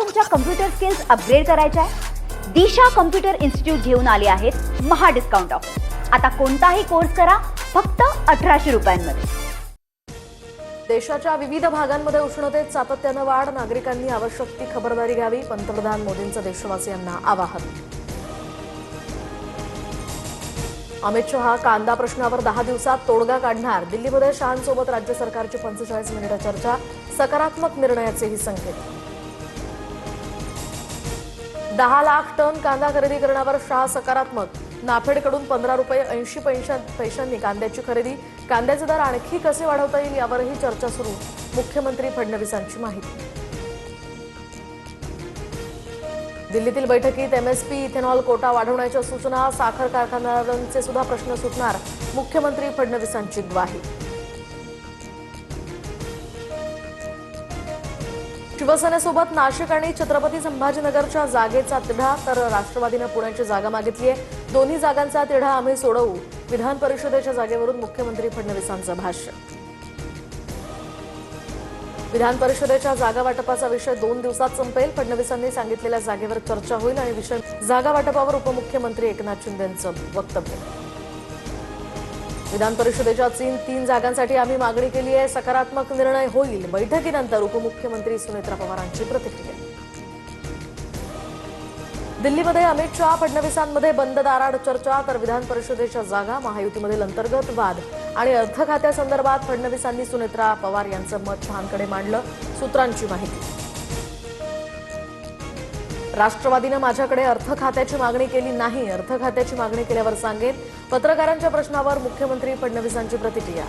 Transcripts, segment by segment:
तुमच्या computer skills upgrade करायच्या आहे? दिशा कम्प्युटर इन्स्टिट्यूट घेऊन आले आहेत महा डिस्काउंट ऑफर. आता कोणताही कोर्स करा फक्त 1800 रुपयांमध्ये. देशाच्या विविध भागांमध्ये उष्णतेत सातत्यानं वाढ, नागरिकांनी आवश्यक ती खबरदारी घ्यावी, पंतप्रधान मोदींचं देशवासियांना आवाहन. अमित शहा कांदा प्रश्नावर 10 दिवसात तोडगा काढणार, दिल्लीमध्ये शहांसोबत राज्य सरकारची 45 मिनिटं चर्चा, सकारात्मक निर्णयाचेही संकेत. 10 लाख टन कांदा खरेदी करण्यावर शहा सकारात्मक, नाफेडकडून 15 रुपये 80 पैशांनी कांद्याची खरेदी, कांद्याचे दर आणखी कसे वाढवता येईल यावरही चर्चा सुरू, मुख्यमंत्री फडणवीसांची माहिती. दिल्लीतील बैठकीत एमएसपी इथेनॉल कोटा वाढवण्याच्या सूचना, साखर कारखानदारांचे सुद्धा प्रश्न सुटणार, मुख्यमंत्री फडणवीसांची ग्वाही. शिवसेनेसोबत नाशिक आणि छत्रपती संभाजीनगरच्या जागेचा तिढा, तर राष्ट्रवादीनं पुण्याची जागा मागितली आहे. दोन्ही जागांचा तिढा आम्ही सोडवू, विधान परिषदेच्या जागेवरून मुख्यमंत्री फडणवीसांचं भाष्य. विधान परिषदेच्या जागा वाटपाचा विषय 2 दिवसात संपेल, फडणवीसांनी सांगितलेल्या जागेवर चर्चा होईल आणि विषय जागा वाटपावर उपमुख्यमंत्री एकनाथ शिंदेंचं वक्तव्य. विधान परिषदेच्या 3 जागांसाठी आम्ही मागणी केली आहे, सकारात्मक निर्णय होईल, बैठकीनंतर उपमुख्यमंत्री सुनेत्रा पवारांची प्रतिक्रिया. दिल्लीमध्ये अमित शहा फडणवीसांमध्ये बंद दाराआड चर्चा, तर विधान परिषदेच्या जागा, महायुतीमधील अंतर्गत वाद आणि अर्थ खात्यासंदर्भात फडणवीसांनी सुनेत्रा पवार यांचं मत शहांकडे मांडलं, सूत्रांची माहिती. राष्ट्रवादीनं माझ्याकडे अर्थ खात्याची मागणी केली नाही, अर्थ खात्याची मागणी केल्यावर सांगेन, पत्रकारांच्या प्रश्नावर मुख्यमंत्री फडणवीसांची प्रतिक्रिया.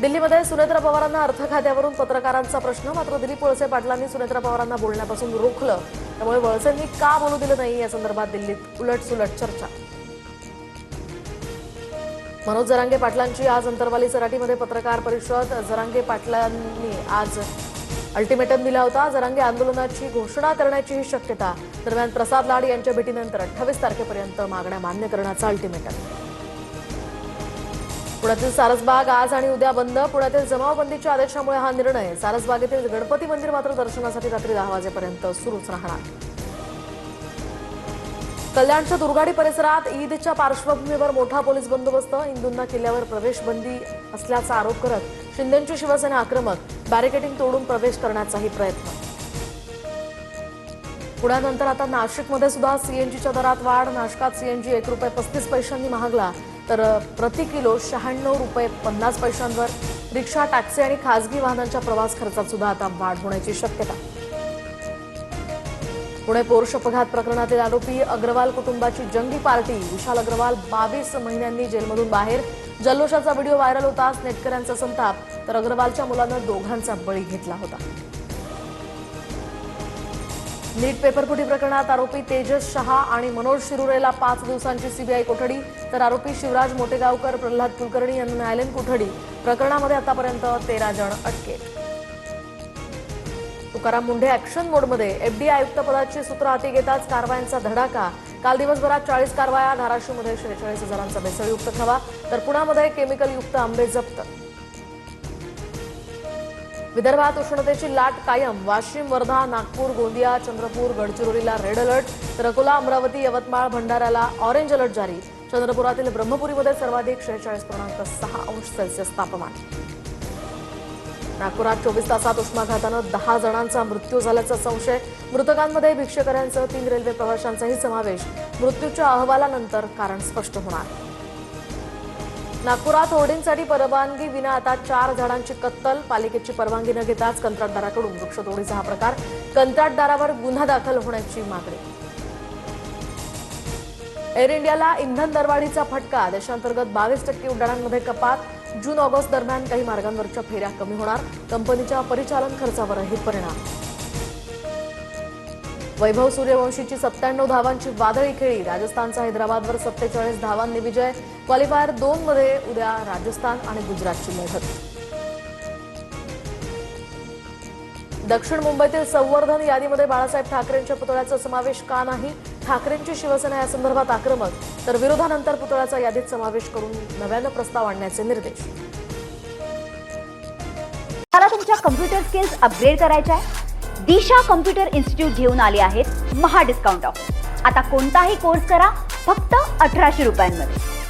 दिल्लीमध्ये सुनेत्रा पवारांना अर्थ खात्यावरून पत्रकारांचा प्रश्न, मात्र दिलीप वळसे पाटलांनी सुनेत्रा पवारांना बोलण्यापासून रोखलं, त्यामुळे वळसेंनी का बोलू दिलं नाही या संदर्भात दिल्लीत उलटसुलट चर्चा. मनोज जरांगे पाटलांची आज अंतरवाली सराटीमध्ये पत्रकार परिषद, जरांगे पाटलांनी आज अल्टिमेटम दिला होता. जरांगे आंदोलनाची घोषणा करण्याचीही शक्यता. दरम्यान प्रसाद लाड यांच्या भेटीनंतर 28 तारखेपर्यंत मागण्या मान्य करण्याचा अल्टिमेटम. पुण्यातील सारसबाग आज आणि उद्या बंद, पुण्यातील जमावबंदीच्या आदेशामुळे हा निर्णय. सारसबागेतील गणपती मंदिर मात्र दर्शनासाठी रात्री 10 वाजेपर्यंत सुरूच राहणार. कल्याणच्या दुर्गाडी परिसरात ईदच्या पार्श्वभूमीवर मोठा पोलीस बंदोबस्त, हिंदूंना किल्ल्यावर प्रवेश बंदी असल्याचा आरोप करत शिंदेंची शिवसेना आक्रमक, बॅरिकेडिंग तोडून प्रवेश करण्याचाही प्रयत्न. पुण्यानंतर आता नाशिकमध्ये सुद्धा सीएनजीच्या दरात वाढ, नाशकात सीएनजी 1 रुपये 35 पैशांनी महागला, तर प्रति किलो 96 रुपये 50 पैशांवर. रिक्षा, टॅक्सी आणि खासगी वाहनांच्या प्रवास खर्चात सुद्धा आता वाढ होण्याची शक्यता. पुणे पोर्श अपघात प्रकरणातील आरोपी अग्रवाल कुटुंबाची जंगी पार्टी, विशाल अग्रवाल 22 महिन्यांनी जेलमधून बाहेर. जल्लोषाचा व्हिडिओ व्हायरल होताच नेटकऱ्यांचा संताप, तर अग्रवालच्या मुलानं दोघांचा बळी घेतला होता. नीट पेपरफुटी प्रकरणात आरोपी तेजस शहा आणि मनोज शिरुरेला 5 दिवसांची सीबीआय कोठडी, तर आरोपी शिवराज मोटेगावकर, प्रल्हाद कुलकर्णी यांना न्यायालयीन कोठडी. प्रकरणामध्ये आतापर्यंत 13 जण अटकेत. तुकाराम मुंढे ऍक्शन मोडमध्ये, एफडीए आयुक्तपदाची सूत्र हाती घेताच कारवायांचा धडाका. काल दिवसभरात 40 कारवाया, धाराशिवमध्ये 46,000चा भेसळयुक्त खवा, तर पुण्यामध्ये केमिकलयुक्त आंबे जप्त. विदर्भात उष्णतेची लाट कायम, वाशिम, वर्धा, नागपूर, गोंदिया, चंद्रपूर, गडचिरोलीला रेड अलर्ट, तर अकोला, अमरावती, यवतमाळ, भंडाऱ्याला ऑरेंज अलर्ट जारी. चंद्रपुरातील ब्रह्मपुरीमध्ये सर्वाधिक 46.6 अंश सेल्सिअस तापमान. नागपुरात 24 तासात उष्माघातानं 10 जणांचा मृत्यू झाल्याचा संशय, मृतकांमध्ये भिक्षकऱ्यांसह 3 रेल्वे प्रवाशांचाही समावेश. मृत्यूच्या अहवालानंतर कारण स्पष्ट होणार. नागपुरात होर्डिंगसाठी परवानगी विना आता 4 झाडांची कत्तल, पालिकेची परवानगी न घेताच कंत्राटदाराकडून वृक्षतोडीचा हा प्रकार, कंत्राटदारावर गुन्हा दाखल होण्याची मागणी. एअर इंडियाला इंधन दरवाढीचा फटका, देशांतर्गत 22% उड्डाणांमध्ये कपात. जून ऑगस्ट दरम्यान काही मार्गांवरच्या फेऱ्या कमी होणार, कंपनीच्या परिचालन खर्चावरही परिणाम. वैभव सूर्यवंशीची 97 धावांची वादळी खेळी, राजस्थानचा हैदराबादवर 47 धावांनी विजय. क्वालिफायर 2 मध्ये उद्या राजस्थान आणि गुजरातची लढत. दक्षिण मुंबईतील संवर्धन यादीमध्ये बाळासाहेब ठाकरेंच्या पुतळ्याचा समावेश का नाही? ठाकरेंची शिवसेना या संदर्भात आक्रमक, तर विरोधानंतर पुतळ्याचा यादीत समावेश करून नव्यानं प्रस्ताव आणण्याचे निर्देश. मला तुमच्या कम्प्युटर स्किल्स अपग्रेड करायच्या आहे? दिशा कम्प्युटर इन्स्टिट्यूट घेऊन आले आहेत महा डिस्काउंट ऑफर. आता कोणताही कोर्स करा फक्त 1800 रुपयांमध्ये.